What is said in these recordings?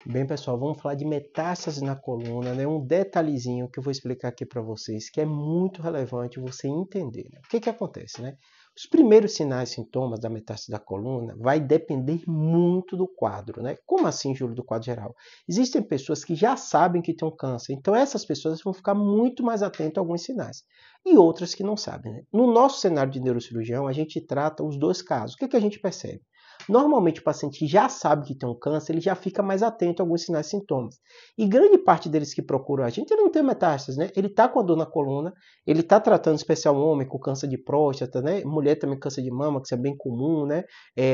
Bem, pessoal, vamos falar de metástase na coluna, né? Um detalhezinho que eu vou explicar aqui para vocês, que é muito relevante você entender, né? O que acontece, né? Os primeiros sinais e sintomas da metástase da coluna vai depender muito do quadro, né? Como assim, Júlio, do quadro geral? Existem pessoas que já sabem que tem um câncer, então essas pessoas vão ficar muito mais atentas a alguns sinais. E outras que não sabem, né? No nosso cenário de neurocirurgião, a gente trata os dois casos. O que a gente percebe? Normalmente o paciente já sabe que tem um câncer, ele já fica mais atento a alguns sinais e sintomas. E grande parte deles que procuram a gente, ele não tem metástase, né? Ele está com a dor na coluna, ele está tratando, em especial homem, com câncer de próstata, né? Mulher também câncer de mama, que isso é bem comum, né?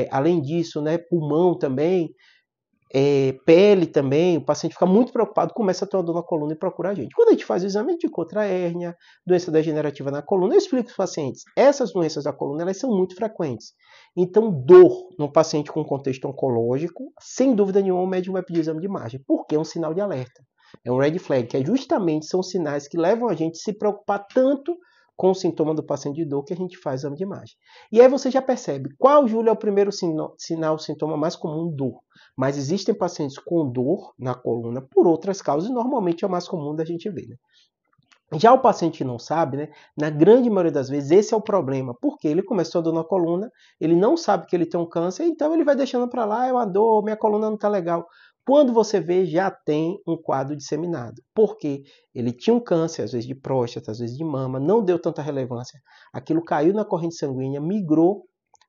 Além disso, né? Pulmão também, pele também, o paciente fica muito preocupado, começa a ter uma dor na coluna e procura a gente. Quando a gente faz o exame, a gente encontra a hérnia, doença degenerativa na coluna. Eu explico para os pacientes, essas doenças da coluna, elas são muito frequentes. Então, dor no paciente com contexto oncológico, sem dúvida nenhuma, o médico vai pedir exame de imagem, porque é um sinal de alerta. É um red flag, que justamente são sinais que levam a gente a se preocupar tanto com o sintoma do paciente de dor que a gente faz exame de imagem. E aí você já percebe qual, Júlio, é o primeiro sinal, sintoma mais comum, dor. Mas existem pacientes com dor na coluna por outras causas, e normalmente é o mais comum da gente ver, né? Já o paciente que não sabe, né, na grande maioria das vezes, esse é o problema, porque ele começou a dor na coluna, ele não sabe que ele tem um câncer, então ele vai deixando para lá, é uma dor, minha coluna não está legal. Quando você vê, já tem um quadro disseminado, porque ele tinha um câncer, às vezes de próstata, às vezes de mama, não deu tanta relevância, aquilo caiu na corrente sanguínea, migrou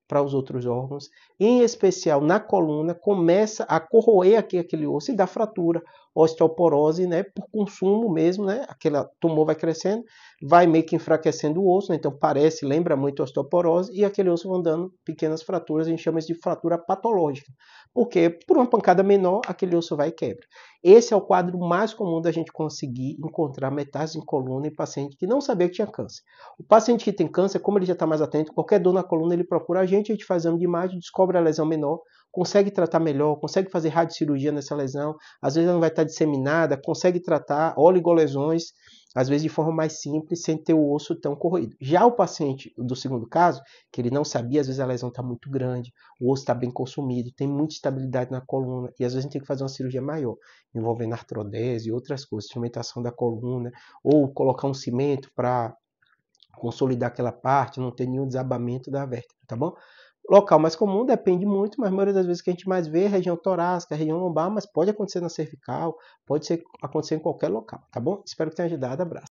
para os outros órgãos, em especial na coluna, começa a corroer aqui aquele osso e dá fratura, osteoporose, né, por consumo mesmo, né, aquele tumor vai crescendo, vai meio que enfraquecendo o osso, né, então lembra muito osteoporose, e aquele osso vão dando pequenas fraturas, a gente chama isso de fratura patológica, porque por uma pancada menor, aquele osso vai e quebra. Esse é o quadro mais comum da gente conseguir encontrar metástase em coluna em paciente que não sabia que tinha câncer. O paciente que tem câncer, como ele já está mais atento, qualquer dor na coluna ele procura a gente faz exame de imagem, descobre a lesão menor, consegue tratar melhor, consegue fazer radiocirurgia nessa lesão, às vezes ela não vai estar disseminada, consegue tratar oligolesões, às vezes de forma mais simples, sem ter o osso tão corroído. Já o paciente do segundo caso, que ele não sabia, às vezes a lesão está muito grande, o osso está bem consumido, tem muita estabilidade na coluna, e às vezes a gente tem que fazer uma cirurgia maior, envolvendo artrodese e outras coisas, instrumentação da coluna, ou colocar um cimento para consolidar aquela parte, não ter nenhum desabamento da vértebra, tá bom? Local mais comum depende muito, mas a maioria das vezes que a gente mais vê é região torácica, região lombar, mas pode acontecer na cervical, pode acontecer em qualquer local, tá bom? Espero que tenha ajudado, abraço.